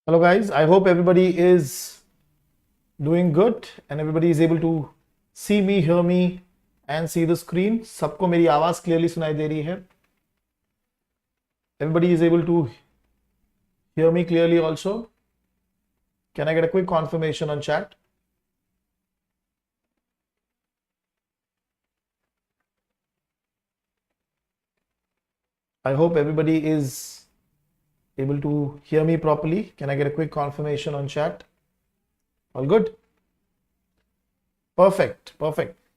Hello guys, I hope everybody is doing good and everybody is able to see me, hear me and see the screen. सबको मेरी आवाज clearly सुनाई दे रही है. Everybody is able to hear me clearly also. Can I get a quick confirmation on chat? I hope everybody is able to hear me properly. Can I get a quick confirmation on chat? All good? Perfect.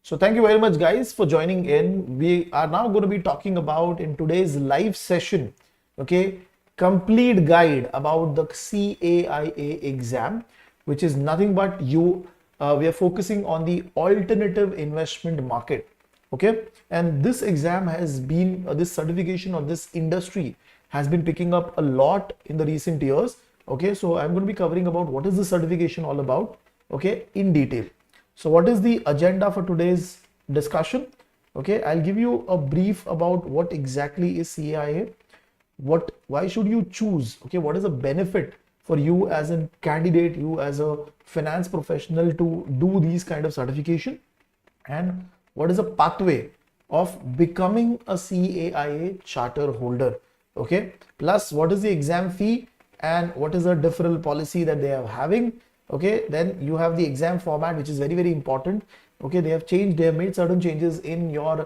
So thank you very much guys for joining in. We are now going to be talking about in today's live session, okay, complete guide about the CAIA exam, which is nothing but we are focusing on the alternative investment market, okay, and this exam has been this certification or this industry has been picking up a lot in the recent years, okay. So I'm going to be covering about what is the certification all about, okay, in detail. So what is the agenda for today's discussion? Okay, I'll give you a brief about what exactly is CAIA, why should you choose, okay, what is the benefit for you as a candidate, you as a finance professional to do these kind of certification, and what is a pathway of becoming a CAIA charter holder, okay, plus what is the exam fee and what is the deferral policy that they are having. Okay, then you have the exam format, which is very important. Okay, they have made certain changes in your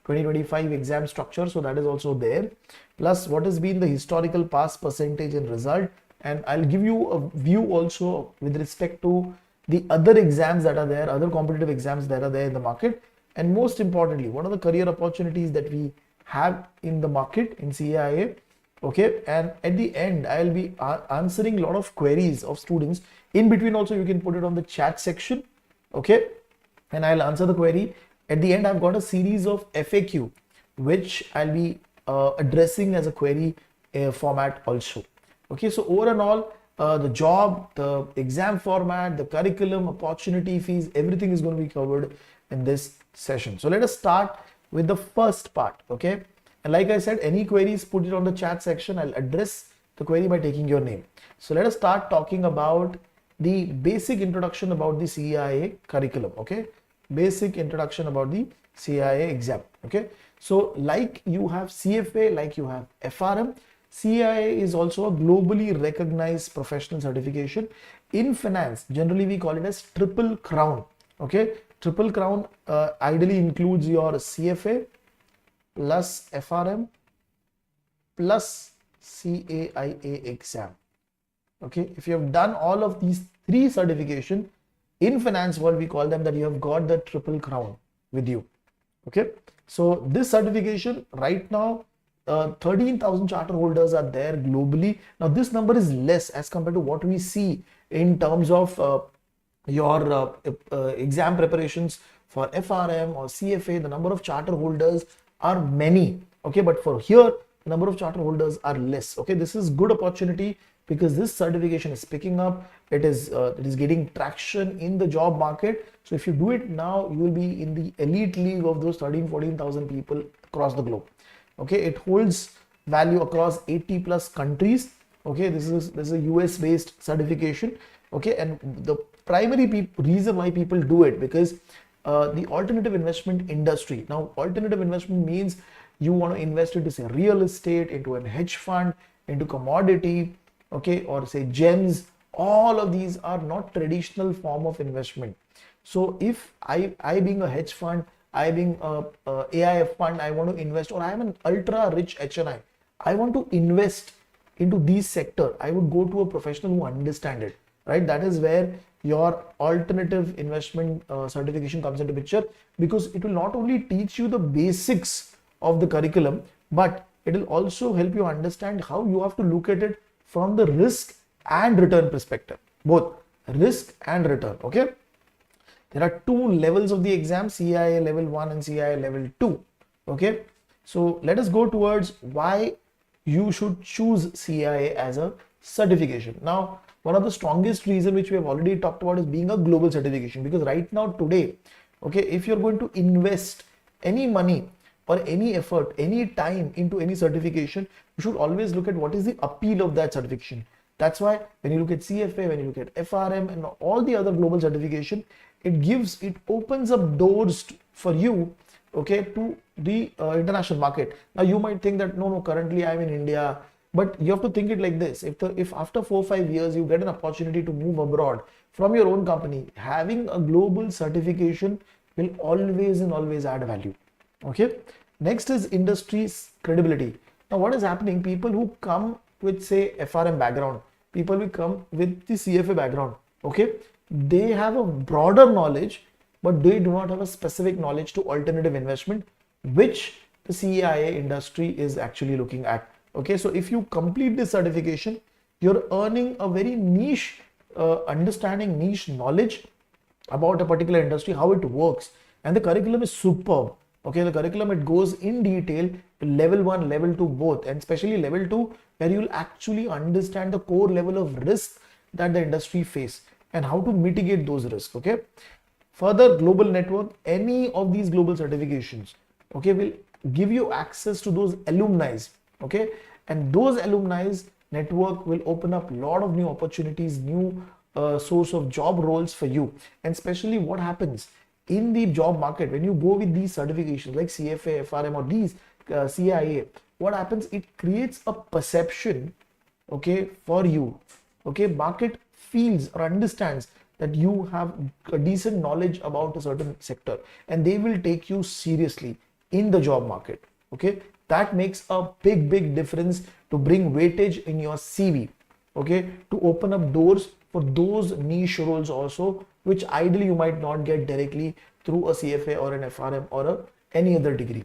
2025 exam structure, so that is also there. Plus what has been the historical pass percentage and result, and I'll give you a view also with respect to the other exams that are there, other competitive exams that are there in the market, and most importantly, what are the career opportunities that we have in the market in CAIA. Okay, and at the end I'll be answering a lot of queries of students. In between also you can put it on the chat section, okay, and I'll answer the query. At the end I've got a series of FAQ which I'll be addressing as a query format also. Okay, so overall the job, the exam format, the curriculum, opportunity fees, everything is going to be covered in this session. So let us start with the first part, okay. And like I said, any queries, put it on the chat section. I'll address the query by taking your name. So let us start talking about the basic introduction about the CAIA curriculum, okay? Basic introduction about the CAIA exam, okay? So like you have CFA, like you have FRM, CAIA is also a globally recognized professional certification. In finance, generally we call it as triple crown, okay? Triple crown ideally includes your CFA, plus FRM plus CAIA exam. Okay, if you have done all of these three certification in finance world, we call them that you have got the triple crown with you. Okay, so this certification right now 13,000 charter holders are there globally. Now this number is less as compared to what we see in terms of your exam preparations for FRM or CFA. The number of charter holders are many, okay, but for here the number of charter holders are less. Okay, this is good opportunity because this certification is picking up, it is getting traction in the job market. So if you do it now, you will be in the elite league of those 13,000-14,000 people across the globe. Okay, it holds value across 80 plus countries. Okay, this is a US based certification. Okay, and the primary reason why people do it because the alternative investment industry. Now, alternative investment means you want to invest into say real estate, into a hedge fund, into commodity, okay, or say gems. All of these are not traditional form of investment. So if I being a hedge fund, I being a AIF fund, I want to invest, or I am an ultra rich HNI, I want to invest into these sector, I would go to a professional who understand it, right? That is where your alternative investment certification comes into picture, because it will not only teach you the basics of the curriculum, but it will also help you understand how you have to look at it from the risk and return perspective, both risk and return. Okay, there are two levels of the exam, CAIA level 1 and CAIA level 2. Okay, so let us go towards why you should choose CAIA as a certification. Now, one of the strongest reason which we have already talked about is being a global certification, because right now today, okay, if you're going to invest any money or any effort, any time into any certification, you should always look at what is the appeal of that certification. That's why when you look at CFA, when you look at FRM and all the other global certification, it opens up doors for you, okay, to the international market. Now you might think that no, currently I'm in India, but you have to think it like this. If after 4 or 5 years you get an opportunity to move abroad from your own company, having a global certification will always and always add value. Okay. Next is industry's credibility. Now what is happening? People who come with say FRM background, people who come with the CFA background, okay, they have a broader knowledge, but they do not have a specific knowledge to alternative investment, which the CAIA industry is actually looking at. Okay, so if you complete this certification, you're earning a very niche understanding, niche knowledge about a particular industry, how it works, and the curriculum is superb. Okay, the curriculum, it goes in detail to level 1, level 2 both, and especially level 2 where you'll actually understand the core level of risk that the industry face and how to mitigate those risks. Okay, further global network, any of these global certifications, okay, will give you access to those alumni, okay, and those alumni network will open up a lot of new opportunities, new source of job roles for you. And especially what happens in the job market when you go with these certifications like CFA, FRM, or these CAIA, what happens? It creates a perception, okay, for you. Okay, market feels or understands that you have a decent knowledge about a certain sector, and they will take you seriously in the job market. Okay, that makes a big difference to bring weightage in your CV. Okay, to open up doors for those niche roles also, which ideally you might not get directly through a CFA or an FRM or any other degree.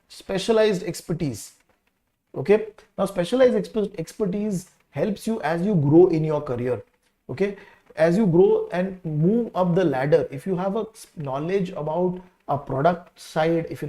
Specialized expertise. Okay, now specialized expertise helps you as you grow in your career. Okay, as you grow and move up the ladder, if you have a knowledge about a product side, if you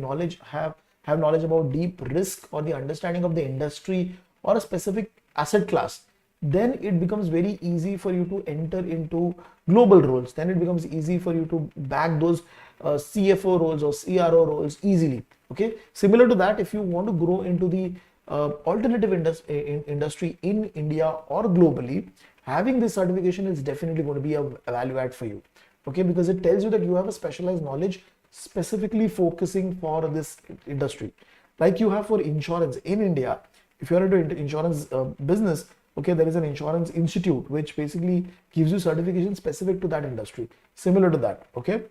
have knowledge about deep risk or the understanding of the industry or a specific asset class, then it becomes very easy for you to enter into global roles. Then it becomes easy for you to bag those CFO roles or CRO roles easily. Okay, similar to that, if you want to grow into the alternative industry in India or globally, having this certification is definitely going to be a value add for you. Okay, because it tells you that you have a specialized knowledge specifically focusing for this industry, like you have for insurance in India. If you are into insurance business, okay, there is an insurance institute which basically gives you certification specific to that industry, similar to that. Okay,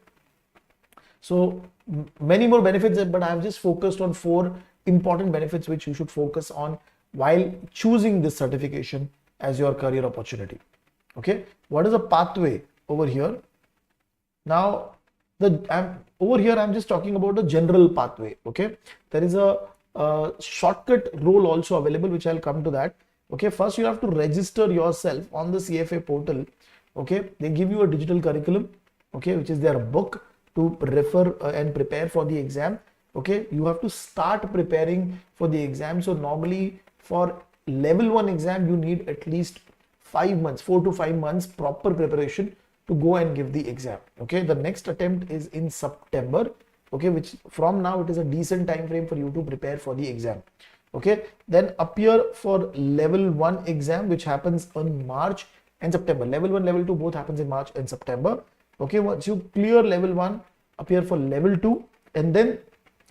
so many more benefits, but I have just focused on 4 important benefits which you should focus on while choosing this certification as your career opportunity. Okay, what is a pathway over here? Now over here I'm just talking about a general pathway. Okay, there is a shortcut role also available, which I'll come to that. Okay, first you have to register yourself on the CFA portal. Okay, they give you a digital curriculum, okay, which is their book to refer and prepare for the exam. Okay, you have to start preparing for the exam. So normally for level 1 exam you need at least 5 months, 4 to 5 months proper preparation to go and give the exam. Okay, the next attempt is in September. Okay, which from now it is a decent time frame for you to prepare for the exam. Okay, then appear for level 1 exam, which happens in March and September. Level 1, level 2 both happens in March and September. Okay, once you clear level 1, appear for level 2 and then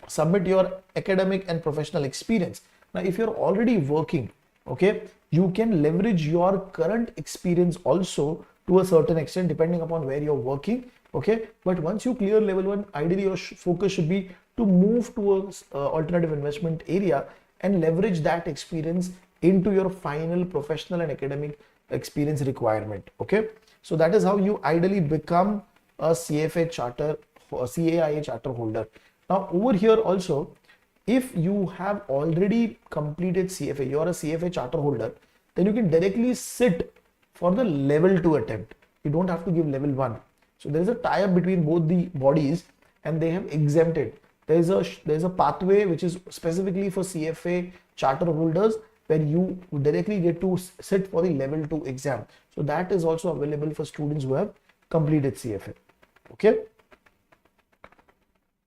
submit your academic and professional experience. Now if you're already working, okay, you can leverage your current experience also to a certain extent depending upon where you're working. Okay, but once you clear level 1, ideally your focus should be to move towards alternative investment area and leverage that experience into your final professional and academic experience requirement. Okay, so that is how you ideally become a CFA charter or CAIA charter holder. Now over here also, if you have already completed CFA, you are a CFA charter holder, then you can directly sit for the level 2 attempt. You don't have to give level 1. So there is a tie-up between both the bodies and they have exempted. There is a pathway which is specifically for CFA charter holders where you directly get to sit for the level 2 exam. So that is also available for students who have completed CFA. Okay.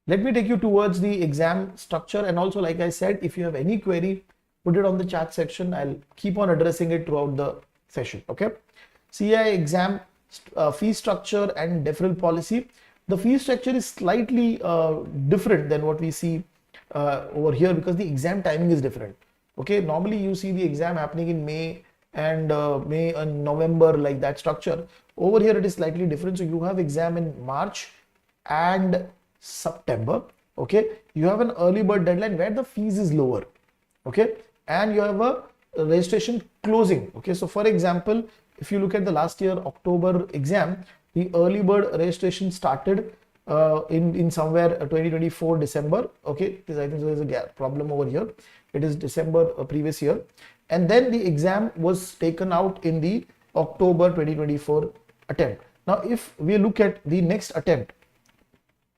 Let me take you towards the exam structure, and also like I said, if you have any query, put it on the chat section. I'll keep on addressing it throughout the session. Okay, CAIA exam fee structure and deferral policy. The fee structure is slightly different than what we see over here because the exam timing is different. Okay, normally you see the exam happening in May and May and November, like that structure. Over here it is slightly different. So you have exam in March and September. Okay, you have an early bird deadline where the fees is lower. Okay, and you have a registration closing. Okay, so for example, if you look at the last year October exam, the early bird registration started in somewhere 2024 December. Okay, because I think there is a gap problem over here. It is December previous year, and then the exam was taken out in the October 2024 attempt. Now, if we look at the next attempt,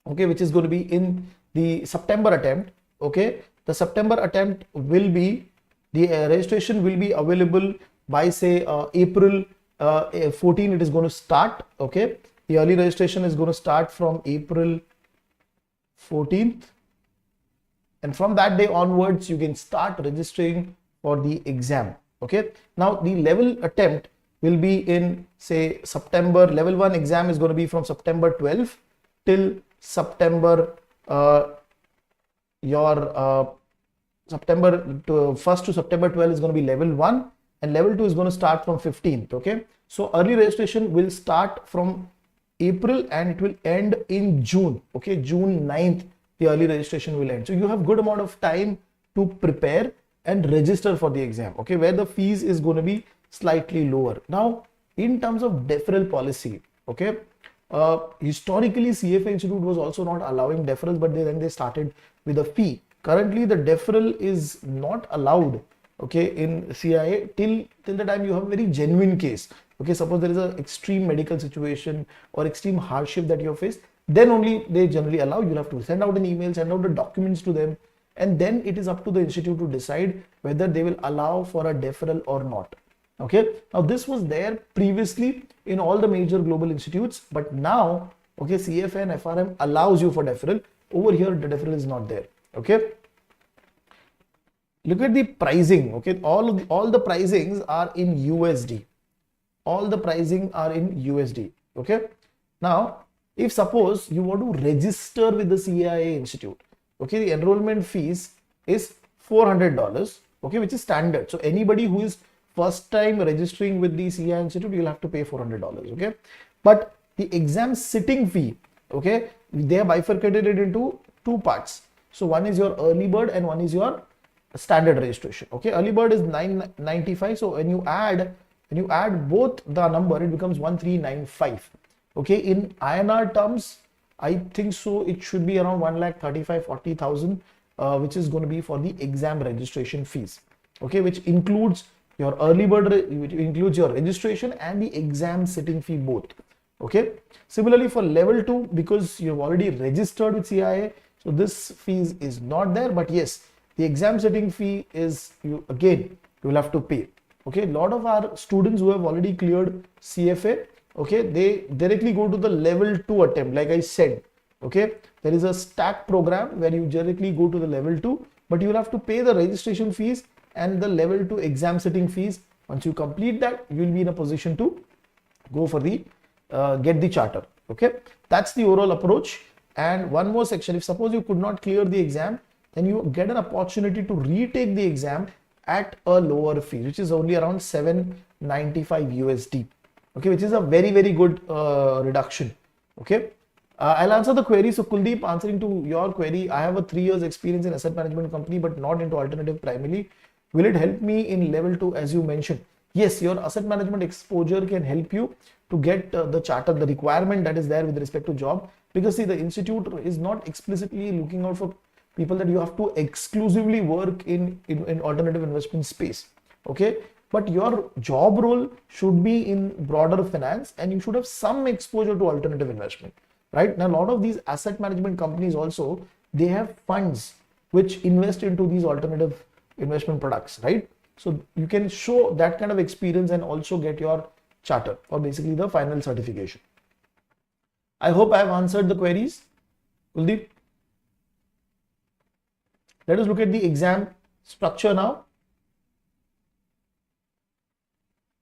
okay, which is going to be in the September attempt, okay, the September attempt will be the registration will be available by say April 14. It is going to start. Okay, the early registration is going to start from April 14th, and from that day onwards you can start registering for the exam. Okay, now the level attempt will be in say September. Level 1 exam is going to be from September 12th till September September 1st to September 12th is going to be level 1, and level 2 is going to start from 15th. Okay, so early registration will start from April and it will end in June. Okay, June 9th the early registration will end. So you have good amount of time to prepare and register for the exam. Okay, where the fees is going to be slightly lower. Now, in terms of deferral policy, okay, historically CFA Institute was also not allowing deferrals, but then they started with a fee. Currently the deferral is not allowed, okay, in CAIA till the time you have a very genuine case. Okay, suppose there is an extreme medical situation or extreme hardship that you have faced, then only they generally allow. You'll have to send out an email, send out the documents to them, and then it is up to the institute to decide whether they will allow for a deferral or not. Okay, now this was there previously in all the major global institutes, but now, okay, CFA and FRM allows you for deferral. Over here the deferral is not there. Okay, look at the pricing. Okay, all the pricings are in USD. All the pricing are in USD. Okay, now if suppose you want to register with the CAIA Institute, okay, the enrollment fees is $400. Okay, which is standard. So anybody who is first time registering with the CAIA Institute, you'll have to pay $400. Okay, but the exam sitting fee, okay, they are bifurcated it into two parts. So one is your early bird and one is your standard registration. Okay, early bird is $995. So when you add both the number, it becomes 1395. Okay, in INR terms, I think so it should be around 1,35,40,000, which is going to be for the exam registration fees. Okay, which includes your early bird, which includes your registration and the exam sitting fee both. Okay, similarly for level 2, because you've already registered with CAIA, so this fees is not there, but yes, the exam sitting fee is you will have to pay. Okay, a lot of our students who have already cleared CFA, okay, they directly go to the level 2 attempt. Like I said, okay, there is a stack program where you directly go to the level 2, but you will have to pay the registration fees and the level 2 exam sitting fees. Once you complete that, you will be in a position to go for the get the charter. Okay, that's the overall approach. And one more section, if suppose you could not clear the exam, then you get an opportunity to retake the exam at a lower fee, which is only around 795 USD. Okay, which is a very, very good reduction. Okay, I'll answer the query. So Kuldeep, answering to your query, I have a 3 years experience in asset management company, but not into alternative primarily. Will it help me in level 2 as you mentioned? Yes, your asset management exposure can help you to get the charter, the requirement that is there with respect to job. Because see, the institute is not explicitly looking out for people that you have to exclusively work in alternative investment space. Okay, but your job role should be in broader finance and you should have some exposure to alternative investment. Right now, a lot of these asset management companies also, they have funds which invest into these alternative investment products, right? So you can show that kind of experience and also get your charter or basically the final certification. I hope I have answered the queries. Kuldeep, let us look at the exam structure now.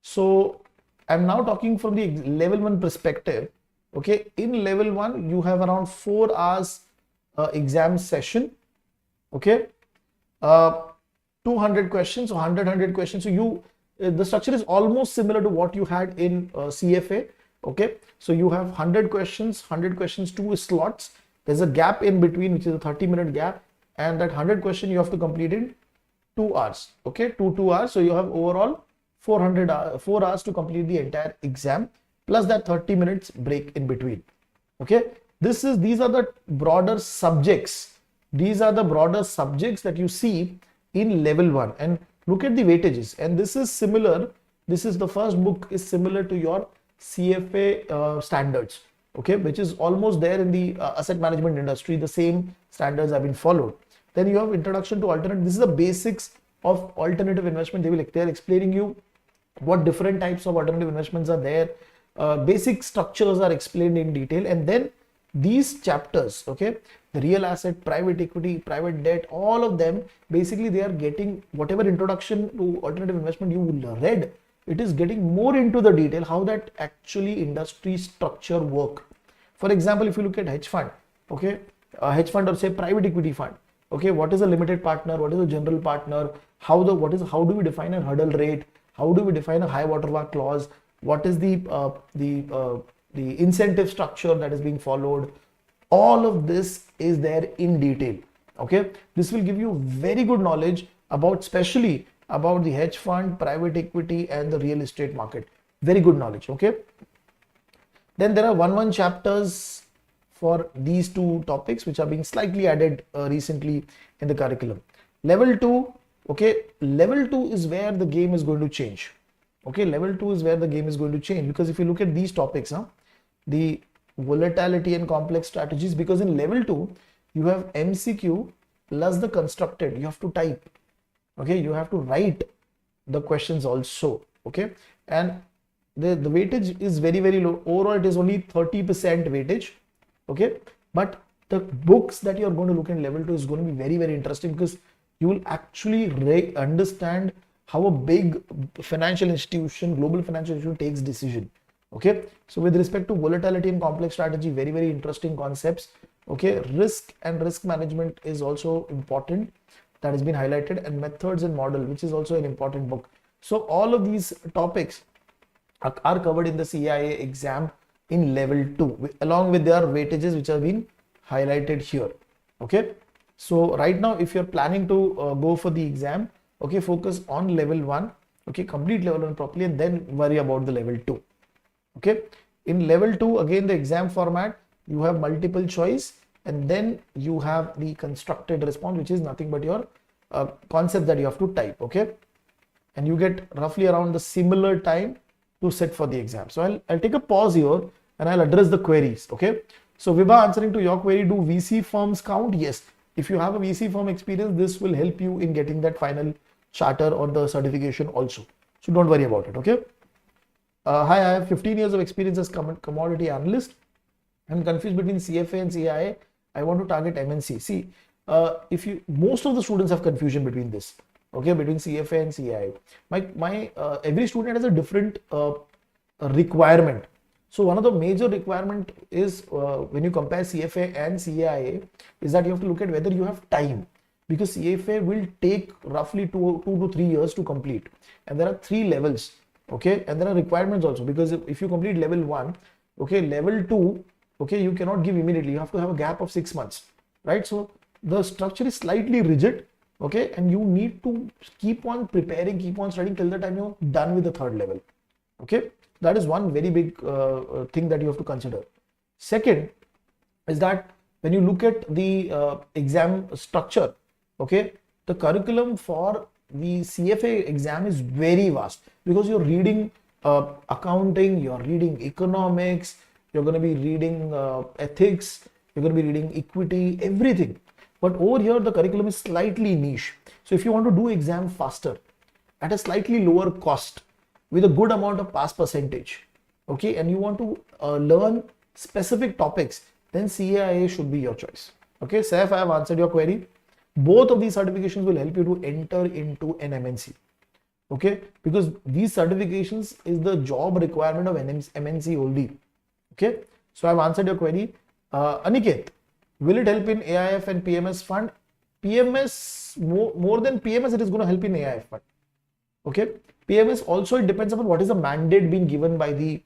So I'm now talking from the level 1 perspective. Okay, in level 1 you have around 4 hours exam session. Okay, uh, 200 questions, so 100 questions. So the structure is almost similar to what you had in CFA. Okay, so you have 100 questions, 2 slots. There's a gap in between, which is a 30-minute gap, and that 100 question you have to complete in 2 hours. Okay, 2 hours. So you have overall 4 hours to complete the entire exam, plus that 30 minutes break in between. Okay, these are the broader subjects. These are the broader subjects that you see in level 1, and look at the weightages. And this is similar. This is the first book is similar to your CFA standards. Okay, which is almost there in the asset management industry. The same standards have been followed. Then you have introduction to alternative. This is the basics of alternative investment. They're explaining you what different types of alternative investments are there. Basic structures are explained in detail, and then these chapters, okay, the real asset, private equity, private debt, all of them, basically they are getting whatever introduction to alternative investment you read, it is getting more into the detail how that actually industry structure work. For example, if you look at hedge fund, okay, a hedge fund or say private equity fund, okay, what is a limited partner, what is a general partner, how do we define a hurdle rate, how do we define a high watermark clause, what is the incentive structure that is being followed. All of this is there in detail. Okay, this will give you very good knowledge about, especially about the hedge fund, private equity, and the real estate market. Very good knowledge. Okay, then there are one chapters for these two topics which are being slightly added recently in the curriculum. Level 2, okay, level 2 is where the game is going to change. Okay, level 2 is where the game is going to change, because if you look at these topics, the volatility and complex strategies, because in level 2 you have MCQ plus the constructed, you have to type. Okay, you have to write the questions also. Okay, and the weightage is very low. Overall it is only 30% weightage. Okay, but the books that you are going to look in level 2 is going to be very interesting, because you will actually understand how a big financial institution, global financial institution, takes decision. Okay, so with respect to volatility and complex strategy, very interesting concepts. Okay, risk and risk management is also important, that has been highlighted, and methods and model, which is also an important book. So all of these topics are covered in the CAIA exam in level 2, along with their weightages which have been highlighted here. Okay, so right now if you're planning to go for the exam, okay, focus on level 1. Okay, complete level 1 properly, and then worry about the level 2. Okay, in level 2, again the exam format, you have multiple choice, and then you have the constructed response, which is nothing but your concept that you have to type. Okay, and you get roughly around the similar time to sit for the exam. So I'll take a pause here and I'll address the queries. Okay, so Vibha, answering to your query, do VC firms count? Yes, if you have a VC firm experience, this will help you in getting that final charter or the certification also, so don't worry about it. Okay, hi, I have 15 years of experience as commodity analyst. I'm confused between CFA and CAIA. I want to target MNC. See, most of the students have confusion between this. Okay, between CFA and CAIA. Every student has a different requirement. So one of the major requirement is when you compare CFA and CAIA is that you have to look at whether you have time, because CFA will take roughly 2 to 3 years to complete, and there are 3 levels. Okay, and there are requirements also, because if you complete level 1, okay, level 2, okay, you cannot give immediately, you have to have a gap of 6 months, right? So the structure is slightly rigid. Okay, and you need to keep on preparing, keep on studying till the time you're done with the 3rd level. Okay, that is one very big thing that you have to consider. Second is that when you look at the exam structure, okay, the curriculum for the CFA exam is very vast, because you're reading accounting, you're reading economics, you're going to be reading ethics, you're going to be reading equity, everything. But over here, the curriculum is slightly niche. So if you want to do exam faster at a slightly lower cost with a good amount of pass percentage, okay, and you want to learn specific topics, then CAIA should be your choice. Okay, Saif, I have answered your query. Both of these certifications will help you to enter into an MNC. Okay, because these certifications is the job requirement of MNC only. Okay, so I've answered your query. Aniket, will it help in AIF and PMS fund? PMS, more than PMS, it is going to help in AIF fund. Okay, PMS also, it depends upon what is the mandate being given by the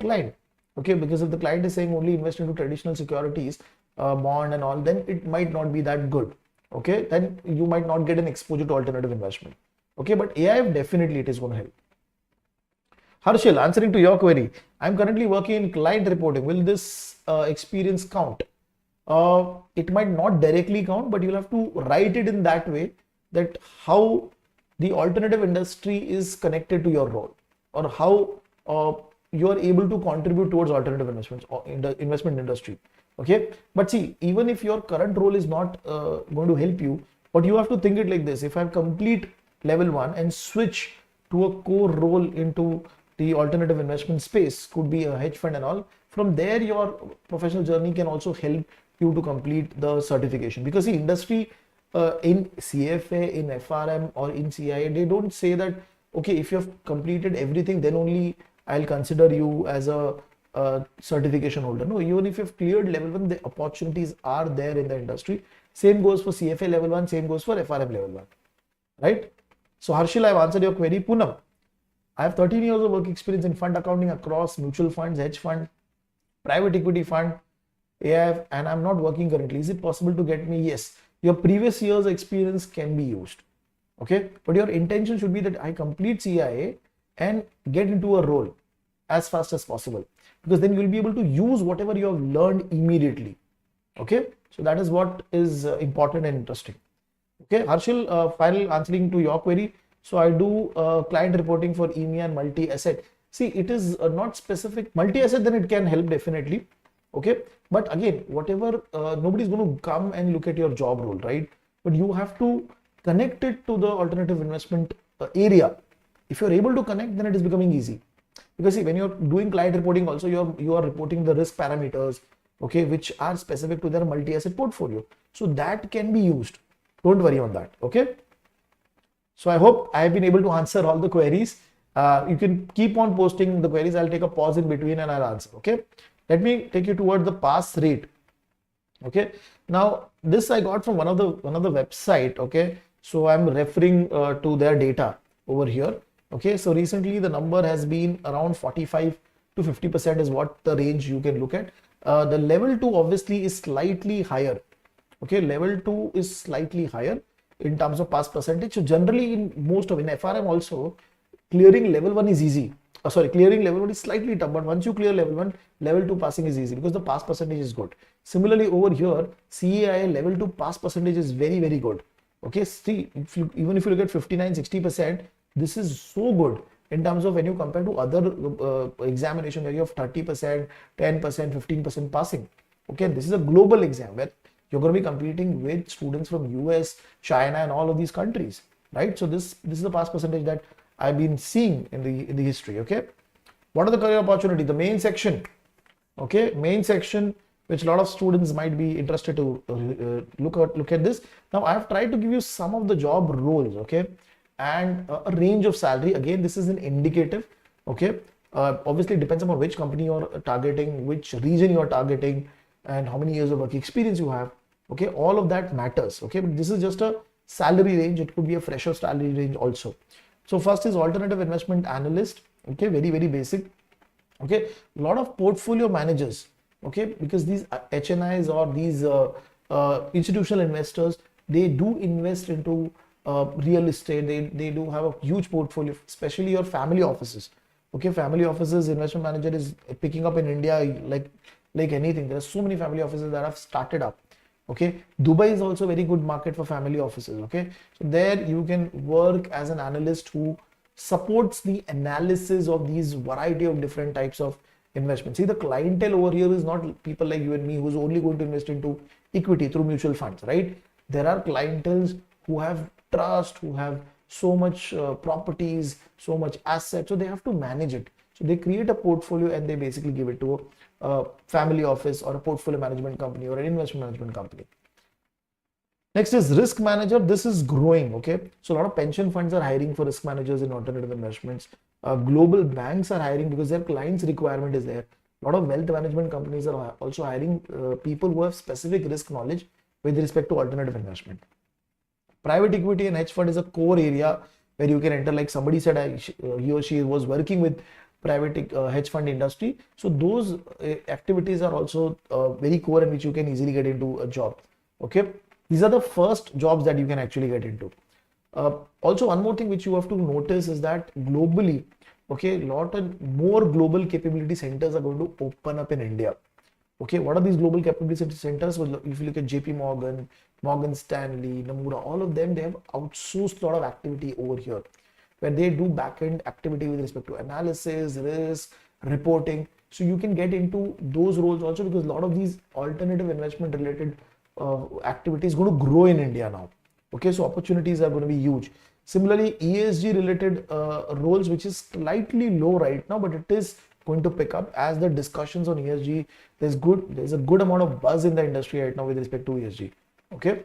client. Okay, because if the client is saying only invest into traditional securities, bond and all, then it might not be that good. Okay, then you might not get an exposure to alternative investment. Okay, but AIF definitely it is going to help. Harshil, answering to your query, I'm currently working in client reporting. Will this experience count? It might not directly count, but you'll have to write it in that way that how the alternative industry is connected to your role, or how you are able to contribute towards alternative investments or in the investment industry. Okay, but see, even if your current role is not going to help you, but you have to think it like this: if I complete level 1 and switch to a core role into the alternative investment space, could be a hedge fund and all, from there your professional journey can also help you to complete the certification. Because the industry in CFA, in FRM or in CAIA, they don't say that, okay, if you have completed everything, then only I'll consider you as a certification holder. No, even if you've cleared level 1, the opportunities are there in the industry. Same goes for CFA level 1, same goes for FRM level 1, right? So Harshil, I've answered your query. Poonam, I have 13 years of work experience in fund accounting across mutual funds, hedge fund, private equity fund, AIF, and I'm not working currently. Is it possible to get me? Yes, your previous year's experience can be used. Okay, but your intention should be that I complete CAIA and get into a role as fast as possible, because then you'll be able to use whatever you have learned immediately. Okay, so that is what is important and interesting. Okay, Harshil, final answering to your query. So I do client reporting for EMEA and multi-asset. See, it is not specific multi-asset, then it can help definitely. Okay, but again, whatever, nobody's going to come and look at your job role, right? But you have to connect it to the alternative investment area. If you're able to connect, then it is becoming easy. Because see, when you're doing client reporting, also you are reporting the risk parameters, okay, which are specific to their multi-asset portfolio. So that can be used. Don't worry on that. Okay. So I hope I have been able to answer all the queries. You can keep on posting the queries. I'll take a pause in between and I'll answer. Okay. Let me take you toward the pass rate. Okay. Now this I got from one of the website. Okay. So I'm referring to their data over here. Okay. So recently the number has been around 45 to 50% is what the range you can look at. The level 2 obviously is slightly higher. Okay. Level 2 is slightly higher in terms of pass percentage. So generally in most of in FRM also, clearing level 1 is easy. Clearing level 1 is slightly tough, but once you clear level 1, level 2 passing is easy because the pass percentage is good. Similarly over here, CAIA level 2 pass percentage is very, very good. Okay, see, even if you look at 59-60%, this is so good in terms of when you compare to other examination where you have 30%, 10%, 15% passing. Okay, this is a global exam where you're going to be competing with students from US, China, and all of these countries, right? So this is the pass percentage that I've been seeing in the history. Okay, what are the career opportunity? The main section, okay, main section, which a lot of students might be interested to look at this. Now I have tried to give you some of the job roles, okay, and a range of salary. Again, this is an indicative. Okay, obviously it depends upon which company you're targeting, which region you're targeting, and how many years of work experience you have. Okay, all of that matters. Okay, but this is just a salary range. It could be a fresher salary range also. So first is alternative investment analyst. Okay, very, very basic. Okay, a lot of portfolio managers. Okay, because these HNIs or these institutional investors, they do invest into real estate. They do have a huge portfolio, especially your family offices. Okay, family offices, investment manager is picking up in India like anything. There are so many family offices that have started up. Okay, Dubai is also a very good market for family offices. Okay, so there you can work as an analyst who supports the analysis of these variety of different types of investments. See, the clientele over here is not people like you and me who's only going to invest into equity through mutual funds, right? There are clienteles who have trust, who have so much properties, so much assets, so they have to manage it. So they create a portfolio and they basically give it to a family office or a portfolio management company or an investment management company. Next is risk manager. This is growing. Okay, so a lot of pension funds are hiring for risk managers in alternative investments. Global banks are hiring because their clients' requirement is there. A lot of wealth management companies are also hiring people who have specific risk knowledge with respect to alternative investment. Private equity and hedge fund is a core area where you can enter. Like somebody said, he or she was working with private hedge fund industry. So those activities are also very core in which you can easily get into a job. Okay, these are the first jobs that you can actually get into. Also, one more thing which you have to notice is that globally, okay, lot of more global capability centers are going to open up in India. Okay, what are these global capability centers? Well, if you look at JP Morgan, Morgan Stanley, Nomura, all of them, they have outsourced a lot of activity over here where they do back-end activity with respect to analysis, risk, reporting. So you can get into those roles also because a lot of these alternative investment related activities going to grow in India now. Okay, so opportunities are going to be huge. Similarly, ESG related roles, which is slightly low right now, but it is going to pick up as the discussions on ESG. There's a good amount of buzz in the industry right now with respect to ESG. Okay,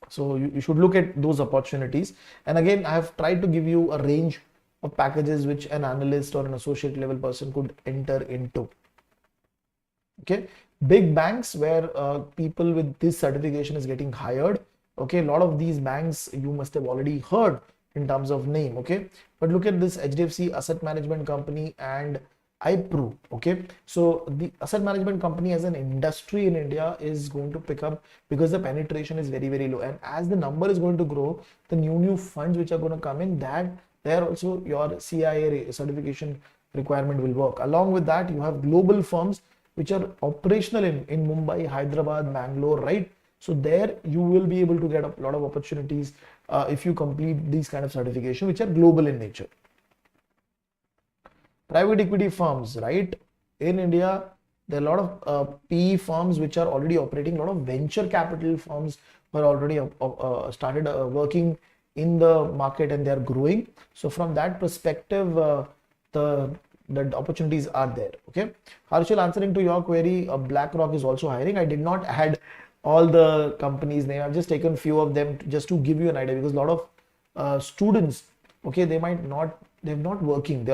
so you should look at those opportunities. And again, I have tried to give you a range of packages which an analyst or an associate level person could enter into. Okay, big banks where people with this certification is getting hired. Okay, a lot of these banks you must have already heard in terms of name. Okay, but look at this HDFC asset management company and iPro. Okay, so the asset management company as an industry in India is going to pick up because the penetration is very, very low, and as the number is going to grow, the new funds which are going to come in, that there also your CAIA certification requirement will work. Along with that, you have global firms which are operational in Mumbai, Hyderabad, Bangalore, right? So there you will be able to get a lot of opportunities if you complete these kind of certification which are global in nature. Private equity firms, right? In India, there are a lot of PE firms which are already operating, a lot of venture capital firms who are already started working in the market and they are growing. So from that perspective, the opportunities are there. Okay, Harshal, answering to your query, BlackRock is also hiring. I did not add all the companies name. I've just taken few of them just to give you an idea because a lot of students, okay, they're not working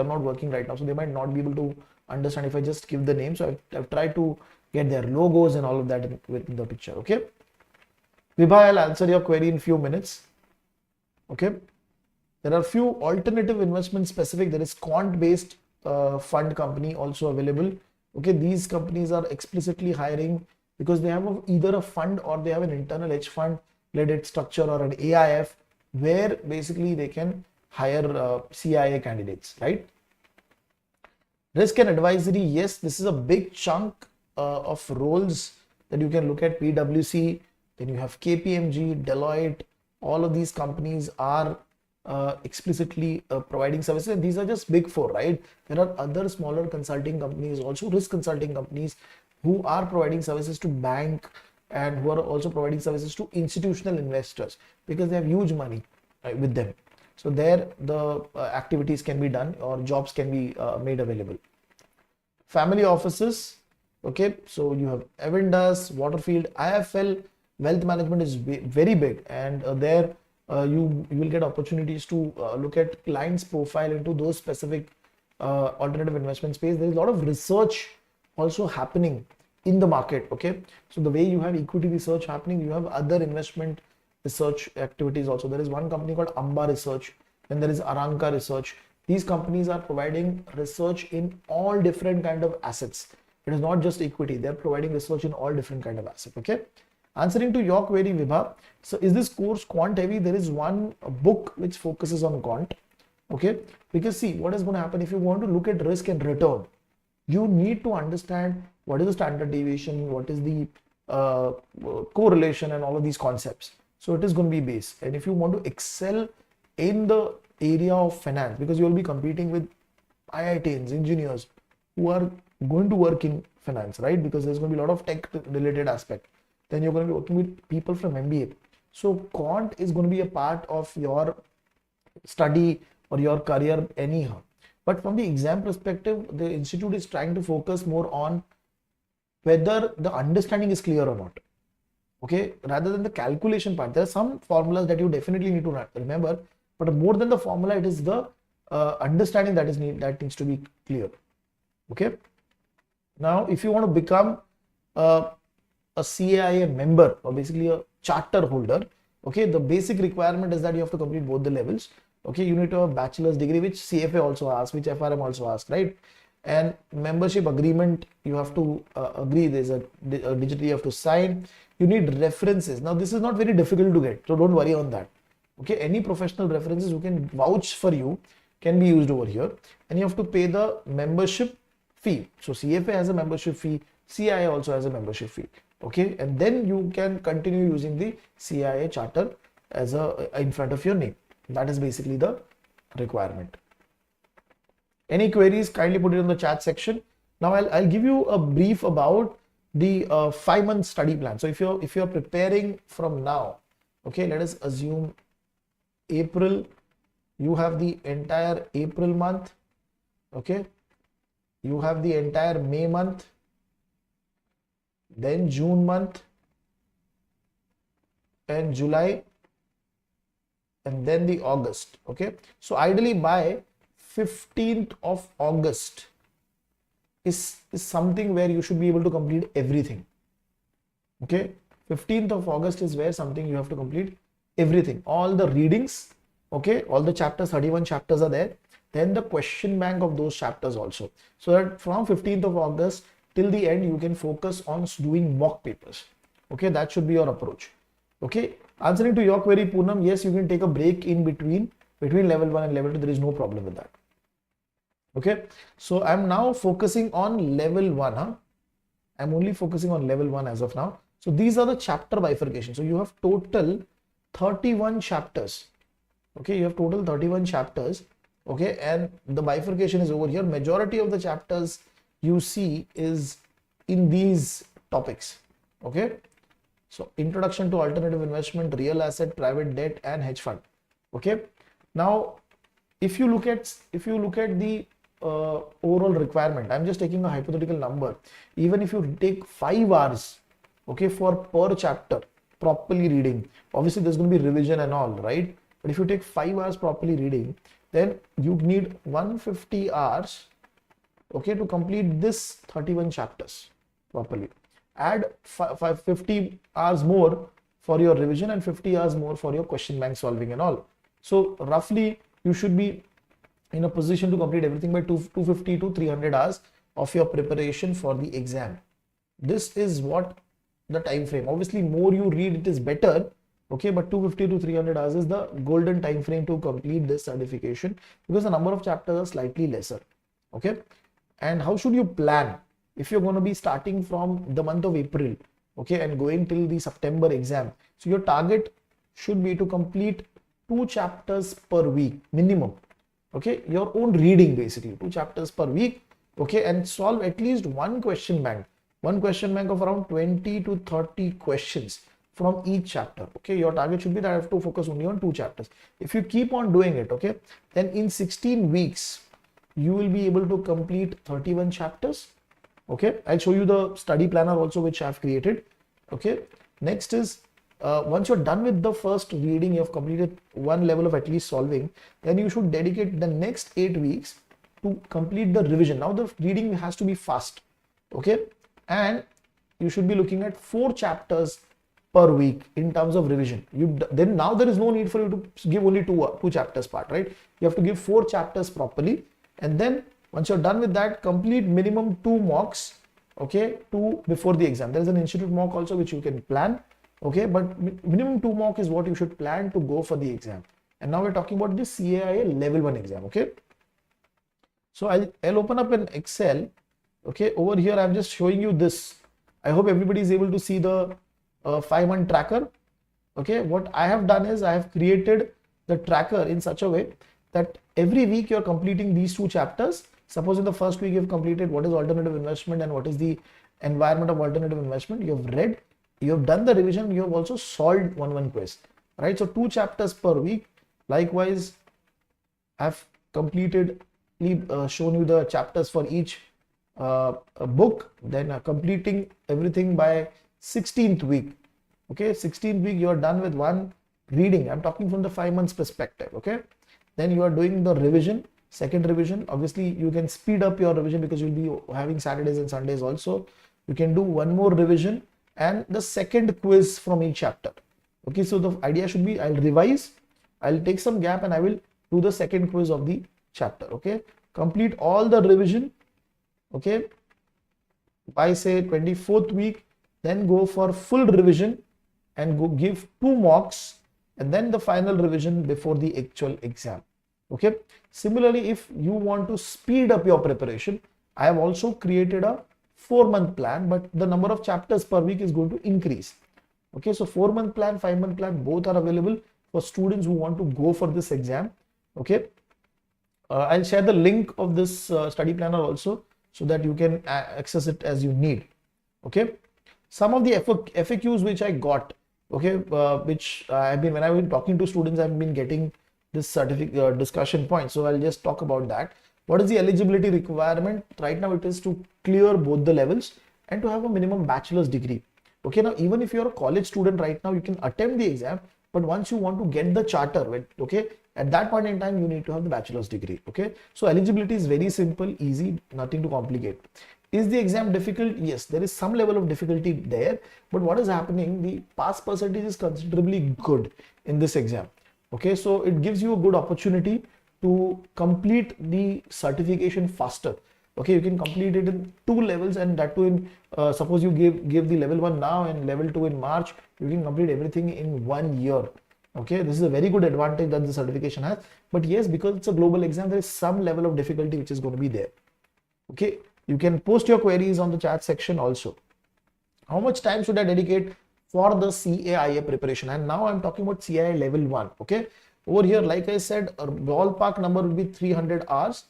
right now, so they might not be able to understand if I just give the name. So I've tried to get their logos and all of that within the picture. Okay, Vibha, I'll answer your query in few minutes. Okay, there are few alternative investment specific. There is quant based fund company also available. Okay, these companies are explicitly hiring because they have either a fund or they have an internal hedge fund led structure or an AIF where basically they can hire CAIA candidates, right? Risk and advisory, yes, this is a big chunk of roles that you can look at. PwC, then you have KPMG, Deloitte, all of these companies are explicitly providing services, and these are just big four, right? There are other smaller consulting companies, also risk consulting companies who are providing services to bank and who are also providing services to institutional investors because they have huge money with them. So there the activities can be done or jobs can be made available. Family offices, okay, so you have Avendus, Waterfield, IFL. Wealth management is very big, and there you will get opportunities to look at clients' profile into those specific alternative investment space. There is a lot of research also happening in the market. Okay, so the way you have equity research happening, you have other investment research activities also. There is one company called Amba Research, then there is Aranka Research. These companies are providing research in all different kind of assets. It is not just equity, they're providing research in all different kind of assets. Okay, answering to your query, Vibha, so is this course quant heavy? There is one book which focuses on quant. Okay, because see what is going to happen if you want to look at risk and return, you need to understand what is the standard deviation, what is the correlation, and all of these concepts. So it is going to be base. And if you want to excel in the area of finance, because you will be competing with IITs, engineers who are going to work in finance, right? Because there's going to be a lot of tech related aspect. Then you're going to be working with people from MBA. So quant is going to be a part of your study or your career anyhow. But from the exam perspective, the institute is trying to focus more on whether the understanding is clear or not. Okay, rather than the calculation part. There are some formulas that you definitely need to remember, but more than the formula, it is the understanding that needs to be clear. Okay. Now, if you want to become a CAIA member, or basically a charter holder, okay, the basic requirement is that you have to complete both the levels. Okay, you need to have bachelor's degree, which CFA also asks, which FRM also asks, right? And membership agreement, you have to agree. There's a digitally you have to sign. You need references. Now, this is not very difficult to get, so don't worry on that. Okay, any professional references who can vouch for you can be used over here, and you have to pay the membership fee. So CFA has a membership fee, CAIA also has a membership fee. Okay, and then you can continue using the CAIA charter as a in front of your name. That is basically the requirement. Any queries, kindly put it in the chat section. Now I'll give you a brief about the 5-month study plan. So if you're preparing from now, okay, let us assume April, you have the entire April month, okay, you have the entire May month, then June month, and July, and then the August. Okay, so ideally by 15th of August is something where you should be able to complete everything. Okay, 15th of August is where something you have to complete everything, all the readings. Okay, all the chapters, 31 chapters are there, then the question bank of those chapters also, so that from 15th of August till the end you can focus on doing mock papers. Okay, that should be your approach. Okay, answering to your query, Poonam, yes, you can take a break in between level 1 and level 2. There is no problem with that. Okay, so I'm now focusing on level 1. I'm only focusing on level 1 as of now. So these are the chapter bifurcation. So you have total 31 chapters. Okay, you have total 31 chapters. Okay, and the bifurcation is over here. Majority of the chapters you see is in these topics. Okay, so introduction to alternative investment, real asset, private debt, and hedge fund. Okay, now if you look at the overall requirement, I'm just taking a hypothetical number. Even if you take 5 hours, okay, for per chapter properly reading, obviously there's going to be revision and all, right? But if you take 5 hours properly reading, then you need 150 hours, okay, to complete this 31 chapters properly. Add 50 hours more for your revision and 50 hours more for your question bank solving and all. So roughly you should be in a position to complete everything by 250 to 300 hours of your preparation for the exam. This is what the time frame. Obviously more you read, it is better. Okay, but 250 to 300 hours is the golden time frame to complete this certification, because the number of chapters are slightly lesser. Okay, and how should you plan if you're going to be starting from the month of April, okay, and going till the September exam? So your target should be to complete 2 chapters per week minimum. Okay, your own reading, basically 2 chapters per week. Okay, and solve at least one question bank of around 20 to 30 questions from each chapter. Okay, your target should be that I have to focus only on 2 chapters. If you keep on doing it, okay, then in 16 weeks you will be able to complete 31 chapters. Okay, I'll show you the study planner also, which I've created. Okay, next is once you're done with the first reading, you have completed one level of at least solving, then you should dedicate the next 8 weeks to complete the revision. Now the reading has to be fast. Okay, and you should be looking at 4 chapters per week in terms of revision. Then now there is no need for you to give only two chapters part, right? You have to give 4 chapters properly, and then once you're done with that, complete minimum 2 mocks, okay, 2 before the exam. There is an institute mock also which you can plan, okay, but minimum 2 mock is what you should plan to go for the exam. And now we're talking about the CAIA level 1 exam. Okay, so I'll open up an Excel. Okay, over here I'm just showing you this. I hope everybody is able to see the 5-month tracker. Okay, what I have done is I have created the tracker in such a way that every week you're completing these 2 chapters. Suppose in the first week you've completed what is alternative investment and what is the environment of alternative investment. You have read, you have done the revision, you have also solved one quiz, right? So 2 chapters per week. Likewise, I've completely shown you the chapters for each book, then completing everything by 16th week. Okay, 16th week you are done with one reading. I'm talking from the 5 months perspective. Okay, then you are doing the revision, second revision. Obviously you can speed up your revision because you'll be having Saturdays and Sundays also. You can do one more revision and the second quiz from each chapter. Okay, so the idea should be, I'll revise, I'll take some gap, and I will do the second quiz of the chapter. Okay, complete all the revision, okay, by say 24th week, then go for full revision and go give 2 mocks, and then the final revision before the actual exam. Okay, similarly, if you want to speed up your preparation, I have also created a 4-month plan, but the number of chapters per week is going to increase. Okay, so 4-month plan, 5-month plan, both are available for students who want to go for this exam. Okay, I'll share the link of this study planner also, so that you can access it as you need. Okay, some of the FAQs which I got, okay, which I've been, when I've been talking to students, I've been getting this certificate discussion point. So I'll just talk about that. What is the eligibility requirement? Right now it is to clear both the levels and to have a minimum bachelor's degree. Okay, now even if you're a college student right now, you can attempt the exam, but once you want to get the charter, okay, at that point in time you need to have the bachelor's degree. Okay, so eligibility is very simple, easy, nothing to complicate. Is the exam difficult? Yes, there is some level of difficulty there, but what is happening, the pass percentage is considerably good in this exam. Okay, so it gives you a good opportunity to complete the certification faster. Okay, you can complete it in 2 levels, and that too in suppose you give the level 1 now and level 2 in March, you can complete everything in 1 year. Okay, this is a very good advantage that the certification has. But yes, because it's a global exam, there is some level of difficulty which is going to be there. Okay, you can post your queries on the chat section also. How much time should I dedicate for the CAIA preparation? And now I'm talking about CAIA level 1. Okay, over here, like I said, a ballpark number will be 300 hours.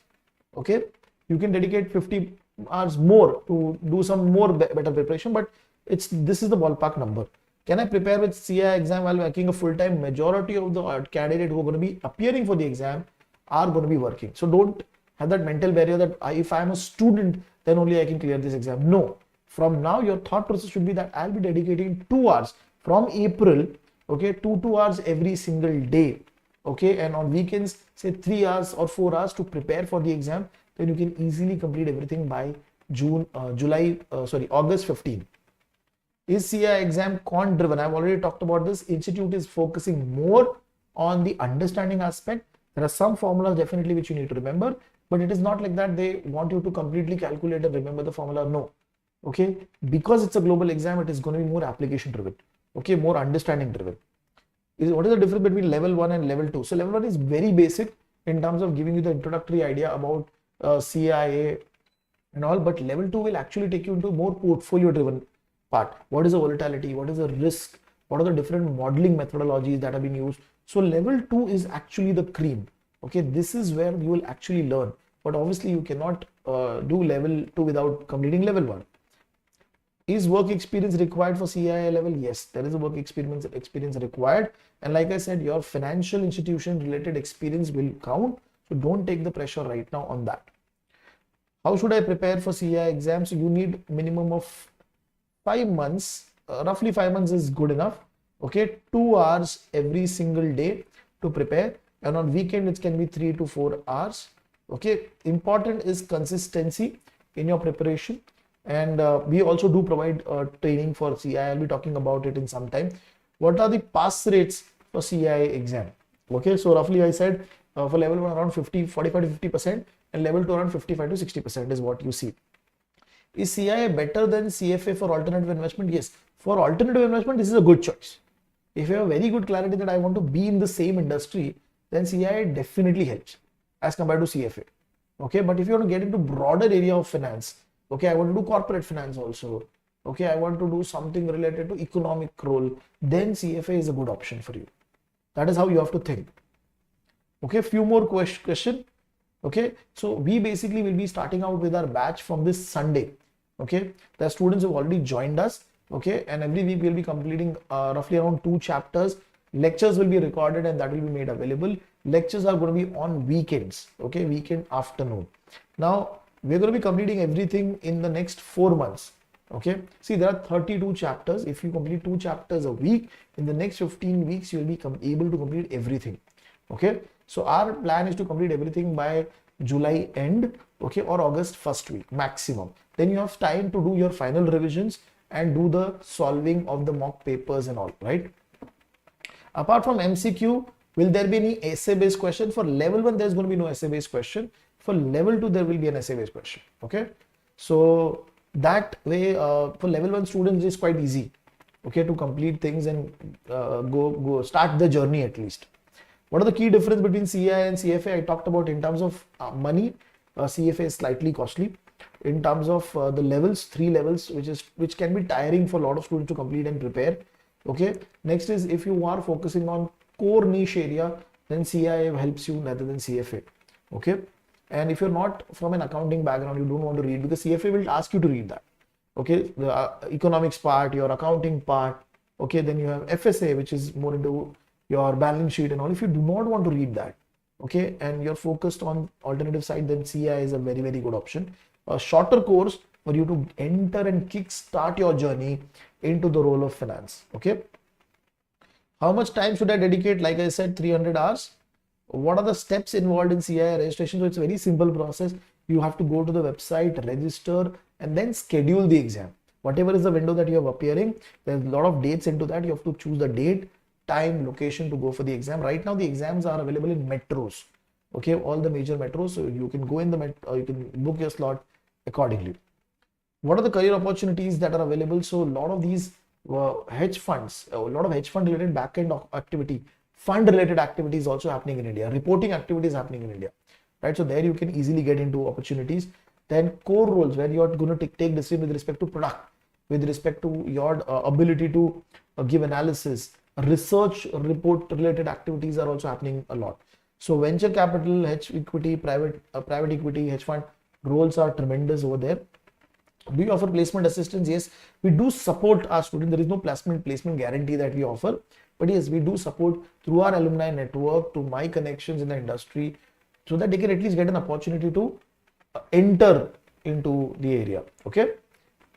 Okay, you can dedicate 50 hours more to do some more better preparation, but this is the ballpark number. Can I prepare with CAIA exam while working a full-time? Majority of the candidate who are going to be appearing for the exam are going to be working. So don't have that mental barrier that if I am a student, then only I can clear this exam. No, from now your thought process should be that I'll be dedicating 2 hours from April, okay, 2 hours every single day. Okay, and on weekends, say 3 hours or 4 hours to prepare for the exam. Then you can easily complete everything by August 15. Is CAIA exam quant driven? I've already talked about this. Institute is focusing more on the understanding aspect. There are some formulas definitely which you need to remember, but it is not like that they want you to completely calculate and remember the formula. No. Okay, because it's a global exam, it is going to be more application driven. Okay, more understanding driven. What is the difference between level 1 and level 2? So level 1 is very basic in terms of giving you the introductory idea about CAIA and all, but level 2 will actually take you into more portfolio driven part. What is the volatility? What is the risk? What are the different modeling methodologies that have been used? So level 2 is actually the cream. Okay, this is where you will actually learn, but obviously you cannot do level 2 without completing level 1. Is work experience required for CAIA level? Yes, there is a work experience required, and like I said, your financial institution related experience will count, so don't take the pressure right now on that. How should I prepare for CAIA exam? So you need minimum of 5 months, roughly 5 months is good enough. Okay, 2 hours every single day to prepare, and on weekend it can be 3 to 4 hours. Okay, important is consistency in your preparation, and we also do provide training for CAIA. I'll be talking about it in some time. What are the pass rates for CAIA exam? Okay, so roughly I said for level 1 around 45 to 50%, and level 2 around 55 to 60% is what you see. Is CAIA better than CFA for alternative investment? Yes, for alternative investment this is a good choice. If you have very good clarity that I want to be in the same industry, then CAIA definitely helps as compared to CFA. Okay, but if you want to get into broader area of finance, okay, I want to do corporate finance also, okay, I want to do something related to economic role, then CFA is a good option for you. That is how you have to think. Okay, few more question. Okay, so we basically will be starting out with our batch from this Sunday. Okay, there are students who have already joined us. Okay, and every week we'll be completing roughly around 2 chapters. Lectures will be recorded and that will be made available. Lectures are going to be on weekends. Okay, weekend afternoon. Now we're going to be completing everything in the next 4 months. Okay, see, there are 32 chapters. If you complete 2 chapters a week, in the next 15 weeks you will be able to complete everything. Okay, so our plan is to complete everything by July end, okay, or August first week maximum. Then you have time to do your final revisions and do the solving of the mock papers and all, right? Apart from MCQ, will there be any essay based question? For level 1 there's going to be no essay based question. For level 2 there will be an essay based question. Okay, so that way for level 1 students it's quite easy, okay, to complete things and go start the journey at least. What are the key difference between CAIA and CFA? I talked about in terms of money. CFA is slightly costly. In terms of the levels, 3 levels, which can be tiring for a lot of students to complete and prepare. Okay, next is if you are focusing on core niche area, then CAIA helps you rather than CFA. Okay, and if you're not from an accounting background, you don't want to read, because CFA will ask you to read that. Okay, the economics part, your accounting part. Okay, then you have FSA, which is more into your balance sheet and all. If you do not want to read that, okay, and you're focused on alternative side, then CAIA is a very, very good option. A shorter course for you to enter and kick start your journey into the role of finance. Okay, how much time should I dedicate? Like I said, 300 hours. What are the steps involved in CAIA registration? So it's a very simple process. You have to go to the website, register, and then schedule the exam. Whatever is the window that you have appearing, there's a lot of dates into that. You have to choose the date, time, location to go for the exam. Right now the exams are available in metros, okay, all the major metros, so you can go in the you can book your slot accordingly. What are the career opportunities that are available? So a lot of these hedge funds, a lot of hedge fund related back-end activity, fund related activities also happening in India, reporting activities happening in India, right? So there you can easily get into opportunities. Then core roles where you are going to take decision with respect to product, with respect to your ability to give analysis. Research report related activities are also happening a lot. So venture capital, hedge equity, private equity, hedge fund roles are tremendous over there. Do you offer placement assistance? Yes, we do support our students. There is no placement guarantee that we offer, but yes, we do support through our alumni network, to my connections in the industry, so that they can at least get an opportunity to enter into the area. Okay,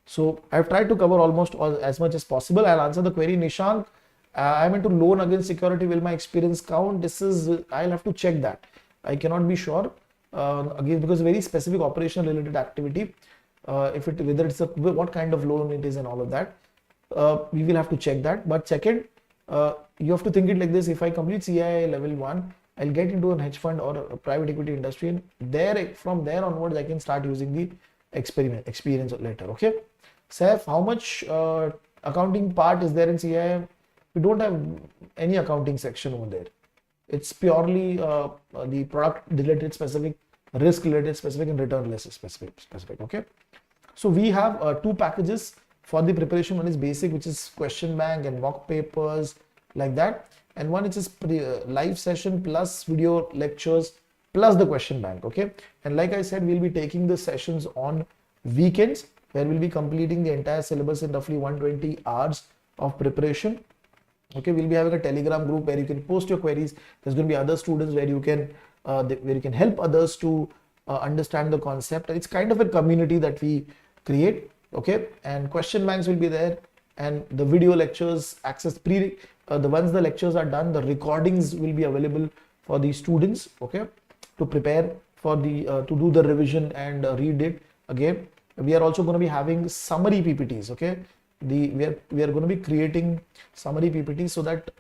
so I've tried to cover almost as much as possible. I'll answer the query. Nishank, I'm into loan against security. Will my experience count? This is, I'll have to check that. I cannot be sure again, because very specific operational related activity. If it, whether it's what kind of loan it is and all of that, we will have to check that. But second, you have to think it like this: if I complete CAIA level 1, I'll get into a hedge fund or a private equity industry, and there, from there onwards, I can start using the experience later. Okay, Saif, how much accounting part is there in CAIA? We don't have any accounting section over there. It's purely the product related specific, risk related specific, and return related specific. Okay, so we have 2 packages for the preparation. One is basic, which is question bank and mock papers like that, and one which is live session plus video lectures plus the question bank. Okay, and like I said, we'll be taking the sessions on weekends, where we'll be completing the entire syllabus in roughly 120 hours of preparation. Okay, we'll be having a Telegram group where you can post your queries. There's going to be other students where you can help others to understand the concept. It's kind of a community that we create. Okay, and question banks will be there, and the video lectures access once the lectures are done, the recordings will be available for the students. Okay, to prepare for the to do the revision and read it again. We are also going to be having summary PPTs. Okay, we are going to be creating summary PPTs, so that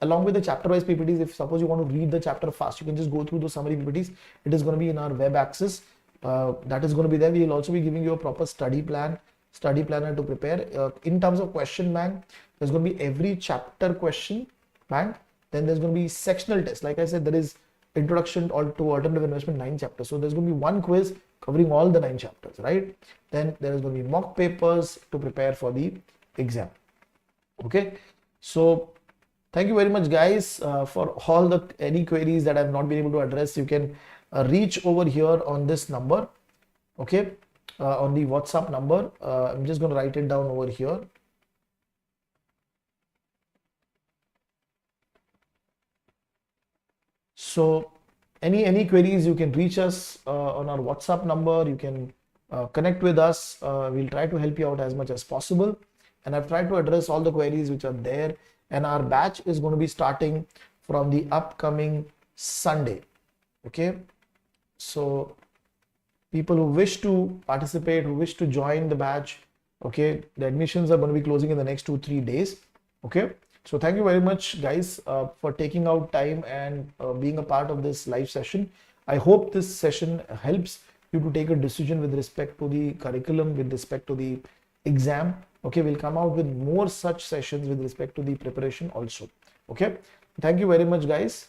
along with the chapter wise PPTs, if suppose you want to read the chapter fast, you can just go through those summary PPTs. It is going to be in our web access. That is going to be there. We will also be giving you a proper study planner to prepare. In terms of question bank, there's going to be every chapter question bank. Then there's going to be sectional tests. Like I said, there is introduction to alternative investment 9 chapters. So there's going to be one quiz covering all the 9 chapters, right? Then there is going to be mock papers to prepare for the exam. Okay, so thank you very much, guys, for all the any queries that I've not been able to address. You can reach over here on this number. Okay, on the WhatsApp number. I'm just going to write it down over here. So any queries, you can reach us on our WhatsApp number. You can connect with us. We'll try to help you out as much as possible. And I've tried to address all the queries which are there. And our batch is going to be starting from the upcoming Sunday. Okay. So people who wish to participate, who wish to join the batch, okay, the admissions are going to be closing in the next 2-3 days. Okay. So thank you very much, guys, for taking out time and being a part of this live session. I hope this session helps you to take a decision with respect to the curriculum, with respect to the exam. Okay, we'll come out with more such sessions with respect to the preparation also. Okay, thank you very much, guys.